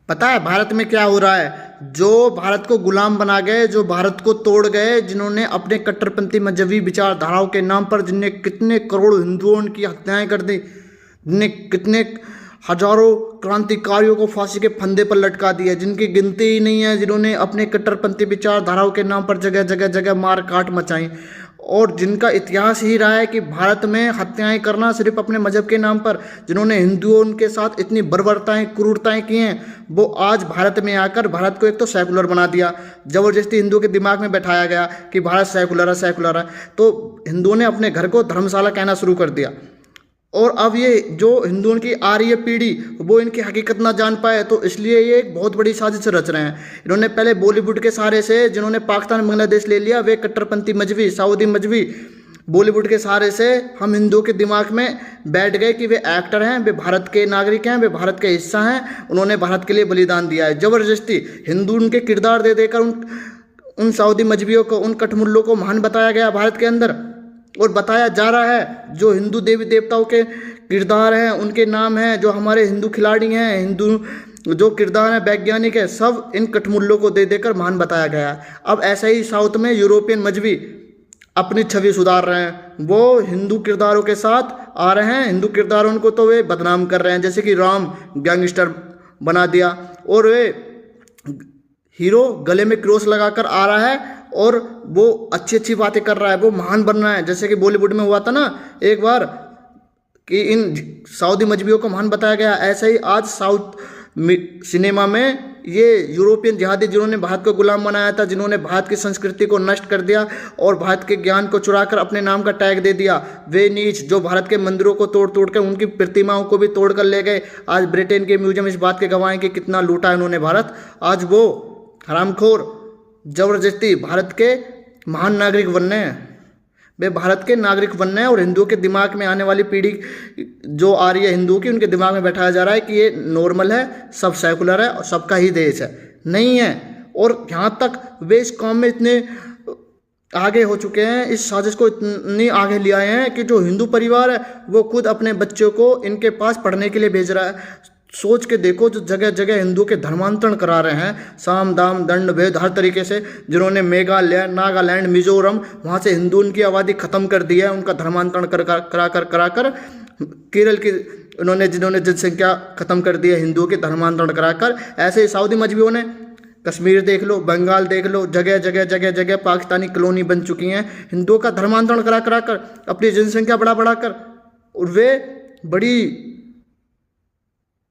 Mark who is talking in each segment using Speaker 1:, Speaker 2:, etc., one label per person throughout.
Speaker 1: पता है भारत में क्या हो रहा है? जो भारत को गुलाम बना गए, जो भारत को तोड़ गए, जिन्होंने अपने कट्टरपंथी मजहबी विचारधाराओं के नाम पर जिनने कितने करोड़ हिंदुओं की हत्याएं कर दी, जिनने कितने हजारों क्रांतिकारियों को फांसी के फंदे पर लटका दिया, जिनकी गिनती ही नहीं है, जिन्होंने अपने कट्टरपंथी विचारधाराओं के नाम पर जगह जगह जगह मार काट मचाई, और जिनका इतिहास ही रहा है कि भारत में हत्याएं करना सिर्फ अपने मजहब के नाम पर, जिन्होंने हिंदुओं के साथ इतनी बर्बरताएं क्रूरताएं की हैं, वो आज भारत में आकर भारत को एक तो सेकुलर बना दिया। जबरदस्ती हिंदुओं के दिमाग में बैठाया गया कि भारत सेकुलर है, सेकुलर है, तो हिंदुओं ने अपने घर को धर्मशाला कहना शुरू कर दिया। और अब ये जो हिंदुओं की आ रही है पीढ़ी, वो इनकी हकीकत ना जान पाए, तो इसलिए ये एक बहुत बड़ी साजिश रच रहे हैं। इन्होंने पहले बॉलीवुड के सहारे से, जिन्होंने पाकिस्तान बांग्लादेश ले लिया, वे कट्टरपंथी मजहबी सऊदी मजहबी बॉलीवुड के सहारे से हम हिंदुओं के दिमाग में बैठ गए कि वे एक्टर हैं, वे भारत के नागरिक हैं, वे भारत के हिस्सा हैं, उन्होंने भारत के लिए बलिदान दिया है। जबरदस्ती हिंदू उनके किरदार दे देकर उन सऊदी मजहबियों को, उन कठमुल्लों को महान बताया गया भारत के अंदर, और बताया जा रहा है जो हिंदू देवी देवताओं के किरदार हैं, उनके नाम हैं, जो हमारे हिंदू खिलाड़ी हैं, हिंदू जो किरदार हैं, वैज्ञानिक है, सब इन कठमुल्लों को दे देकर महान बताया गया है। अब ऐसे ही साउथ में यूरोपियन मजहबी अपनी छवि सुधार रहे हैं, वो हिंदू किरदारों के साथ आ रहे हैं, हिंदू किरदारों को तो वे बदनाम कर रहे हैं, जैसे कि राम गैंगस्टर बना दिया, और वे हीरो गले में क्रॉस लगाकर आ रहा है और वो अच्छी अच्छी बातें कर रहा है, वो महान बन रहा है। जैसे कि बॉलीवुड में हुआ था ना एक बार कि इन सऊदी मजहबियों को महान बताया गया, ऐसे ही आज साउथ सिनेमा में ये यूरोपियन जिहादी, जिन्होंने भारत को गुलाम बनाया था, जिन्होंने भारत की संस्कृति को नष्ट कर दिया और भारत के ज्ञान को चुराकर अपने नाम का टैग दे दिया, वे नीच जो भारत के मंदिरों को तोड़ तोड़ कर, उनकी प्रतिमाओं को भी तोड़ कर ले गए। आज ब्रिटेन के म्यूजियम इस बात के गवाह हैं कि कितना लूटा है उन्होंने भारत। आज वो हरामखोर जबरदस्ती भारत के महान नागरिक बनने हैं, वे भारत के नागरिक बनने हैं, और हिंदुओं के दिमाग में आने वाली पीढ़ी जो आ रही है हिंदुओं की, उनके दिमाग में बैठाया जा रहा है कि ये नॉर्मल है, सब सेकुलर है और सबका ही देश है। नहीं है। और यहाँ तक वे इस काम में इतने आगे हो चुके हैं, इस साजिश को इतनी आगे ले आए हैं कि जो हिंदू परिवार है वो खुद अपने बच्चों को इनके पास पढ़ने के लिए भेज रहा है। सोच के देखो, जो जगह जगह हिंदुओं के धर्मांतरण करा रहे हैं, साम दाम दंड भेद हर तरीके से, जिन्होंने मेघालय, नागालैंड, मिजोरम, वहाँ से हिंदुओं की आबादी खत्म कर दी है, उनका धर्मांतरण करा कर केरल की उन्होंने जिन्होंने जनसंख्या खत्म कर दी है हिंदुओं के धर्मांतरण कराकर। ऐसे ही सऊदी मजहबियों ने कश्मीर देख लो, बंगाल देख लो, जगह जगह जगह जगह पाकिस्तानी कॉलोनी बन चुकी हैं, हिंदुओं का धर्मांतरण करा कर अपनी जनसंख्या बढ़ा कर, और वे बड़ी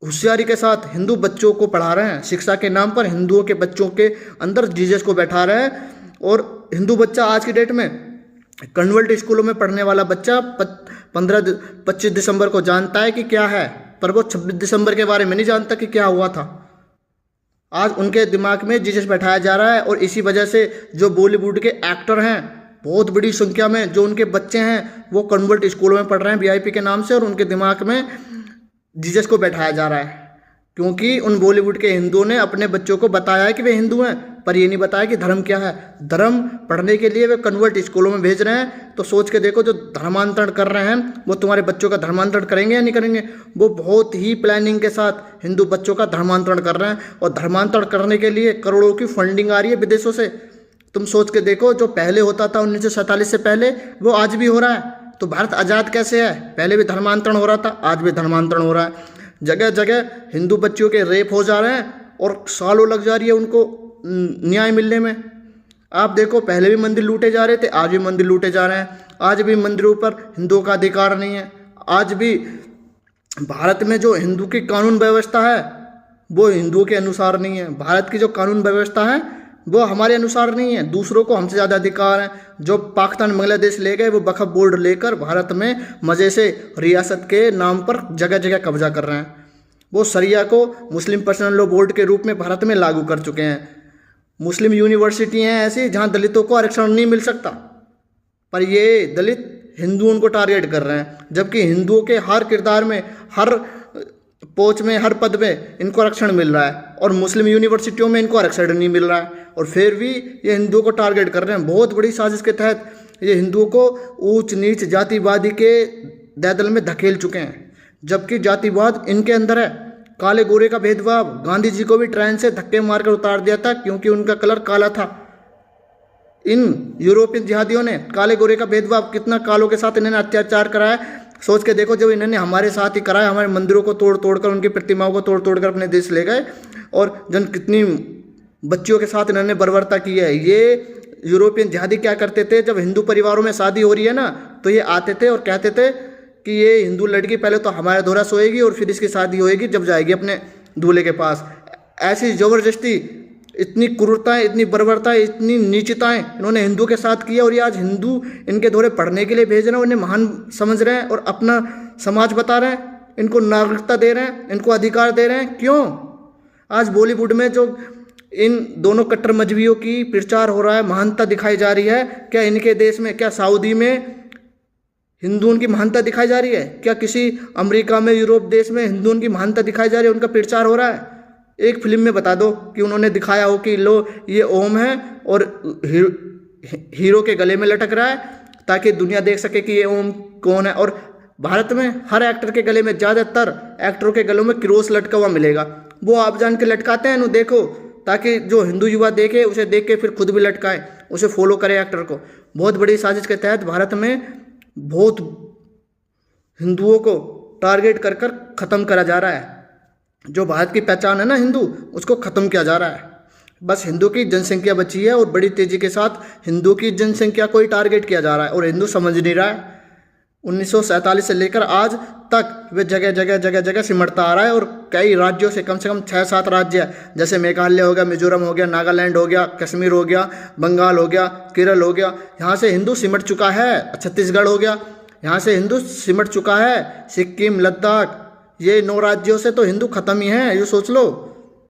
Speaker 1: होशियारी के साथ हिंदू बच्चों को पढ़ा रहे हैं। शिक्षा के नाम पर हिंदुओं के बच्चों के अंदर जीसस को बैठा रहे हैं, और हिंदू बच्चा आज की डेट में कन्वर्ट स्कूलों में पढ़ने वाला बच्चा 25 दिसंबर को जानता है कि क्या है, पर वो 26 दिसंबर के बारे में नहीं जानता कि क्या हुआ था। आज उनके दिमाग में जीसस बैठाया जा रहा है, और इसी वजह से जो बॉलीवुड के एक्टर हैं बहुत बड़ी संख्या में, जो उनके बच्चे हैं वो कन्वर्ट स्कूलों में पढ़ रहे हैं वीआईपी के नाम से, और उनके दिमाग में जीसस को बैठाया जा रहा है, क्योंकि उन बॉलीवुड के हिंदुओं ने अपने बच्चों को बताया है कि वे हिंदू हैं, पर ये नहीं बताया कि धर्म क्या है। धर्म पढ़ने के लिए वे कन्वर्ट स्कूलों में भेज रहे हैं। तो सोच के देखो, जो धर्मांतरण कर रहे हैं वो तुम्हारे बच्चों का धर्मांतरण करेंगे या नहीं करेंगे? वो बहुत ही प्लानिंग के साथ हिंदू बच्चों का धर्मांतरण कर रहे हैं, और धर्मांतरण करने के लिए करोड़ों की फंडिंग आ रही है विदेशों से। तुम सोच के देखो, जो पहले होता था 1947 से पहले, वो आज भी हो रहा है। तो भारत आज़ाद कैसे है? पहले भी धर्मांतरण हो रहा था, आज भी धर्मांतरण हो रहा है। जगह जगह हिंदू बच्चों के रेप हो जा रहे हैं, और सालों लग जा रही है उनको न्याय मिलने में। आप देखो, पहले भी मंदिर लूटे जा रहे थे, आज भी मंदिर लूटे जा रहे हैं। आज भी मंदिरों पर हिंदुओं का अधिकार नहीं है। आज भी भारत में जो हिंदू की कानून व्यवस्था है वो हिंदुओं के अनुसार नहीं है। भारत की जो कानून व्यवस्था है वो हमारे अनुसार नहीं है। दूसरों को हमसे ज़्यादा अधिकार है। जो पाकिस्तान बांग्लादेश ले गए, वो वक्फ बोर्ड लेकर भारत में मज़े से रियासत के नाम पर जगह जगह कब्जा कर रहे हैं। वो शरिया को मुस्लिम पर्सनल लॉ बोर्ड के रूप में भारत में लागू कर चुके हैं। मुस्लिम यूनिवर्सिटी हैं ऐसी जहाँ दलितों को आरक्षण नहीं मिल सकता, पर ये दलित हिंदुओं को टारगेट कर रहे हैं, जबकि हिंदुओं के हर किरदार में, हर पोच में, हर पद में इनको आरक्षण मिल रहा है, और मुस्लिम यूनिवर्सिटियों में इनको आरक्षण नहीं मिल रहा है, और फिर भी ये हिंदुओं को टारगेट कर रहे हैं। बहुत बड़ी साजिश के तहत ये हिंदुओं को ऊंच नीच जातिवादी के दलदल में धकेल चुके हैं, जबकि जातिवाद इनके अंदर है। काले गोरे का भेदभाव, गांधी जी को भी ट्रेन से धक्के मारकर उतार दिया था क्योंकि उनका कलर काला था। इन यूरोपियन जिहादियों ने काले गोरे का भेदभाव, कितना कालों के साथ इन्होंने अत्याचार कराया, सोच के देखो। जब इन्होंने हमारे साथ ही कराया, हमारे मंदिरों को तोड़ तोड़ कर, उनकी प्रतिमाओं को तोड़ तोड़ कर अपने देश ले गए, और कितनी बच्चियों के साथ इन्होंने बर्बरता की है। ये यूरोपियन जिहादी क्या करते थे, जब हिंदू परिवारों में शादी हो रही है ना, तो ये आते थे और कहते थे कि ये हिंदू लड़की पहले तो हमारे दोहरा सोएगी और फिर इसकी शादी होएगी जब जाएगी अपने दूल्हे के पास। ऐसी ज़बरदस्ती, इतनी क्रूरताएं, इतनी बर्बरताएं, इतनी नीचताएं इन्होंने हिंदू के साथ किया। और ये आज हिंदू इनके दोहरे पढ़ने के लिए भेज रहे हैं, उन्हें महान समझ रहे हैं और अपना समाज बता रहे हैं, इनको नागरिकता दे रहे हैं, इनको अधिकार दे रहे हैं। क्यों? आज बॉलीवुड में जो इन दोनों कट्टर मजहबियों की प्रचार हो रहा है, महानता दिखाई जा रही है, क्या इनके देश में, क्या सऊदी में हिंदुओं की महानता दिखाई जा रही है? क्या किसी अमेरिका में, यूरोप देश में हिंदुओं की महानता दिखाई जा रही है, उनका प्रचार हो रहा है? एक फिल्म में बता दो कि उन्होंने दिखाया हो कि लो ये ओम है और हीरो के गले में लटक रहा है, ताकि दुनिया देख सके कि ये ओम कौन है। और भारत में हर एक्टर के गले में, ज़्यादातर एक्टरों के गलों में क्रॉस लटका हुआ मिलेगा। वो आप जान के लटकाते हैं, देखो, ताकि जो हिंदू युवा देखे, उसे देख के फिर खुद भी लटकाए, उसे फॉलो करे एक्टर को। बहुत बड़ी साजिश के तहत भारत में बहुत हिंदुओं को टारगेट कर कर ख़त्म करा जा रहा है। जो भारत की पहचान है ना हिंदू, उसको ख़त्म किया जा रहा है। बस हिंदू की जनसंख्या बची है और बड़ी तेज़ी के साथ हिंदू की जनसंख्या को ही टारगेट किया जा रहा है, और हिंदू समझ नहीं रहा है। 1947 से लेकर आज तक वे जगह जगह जगह जगह सिमटता आ रहा है, और कई राज्यों से कम 6-7 राज्य है, जैसे मेघालय हो गया, मिजोरम हो गया, नागालैंड हो गया, कश्मीर हो गया, बंगाल हो गया, केरल हो गया, यहाँ से हिंदू सिमट चुका है। छत्तीसगढ़ हो गया, यहाँ से हिंदू सिमट चुका है। सिक्किम, लद्दाख, ये 9 राज्यों से तो हिंदू खत्म ही हैं, ये सोच लो।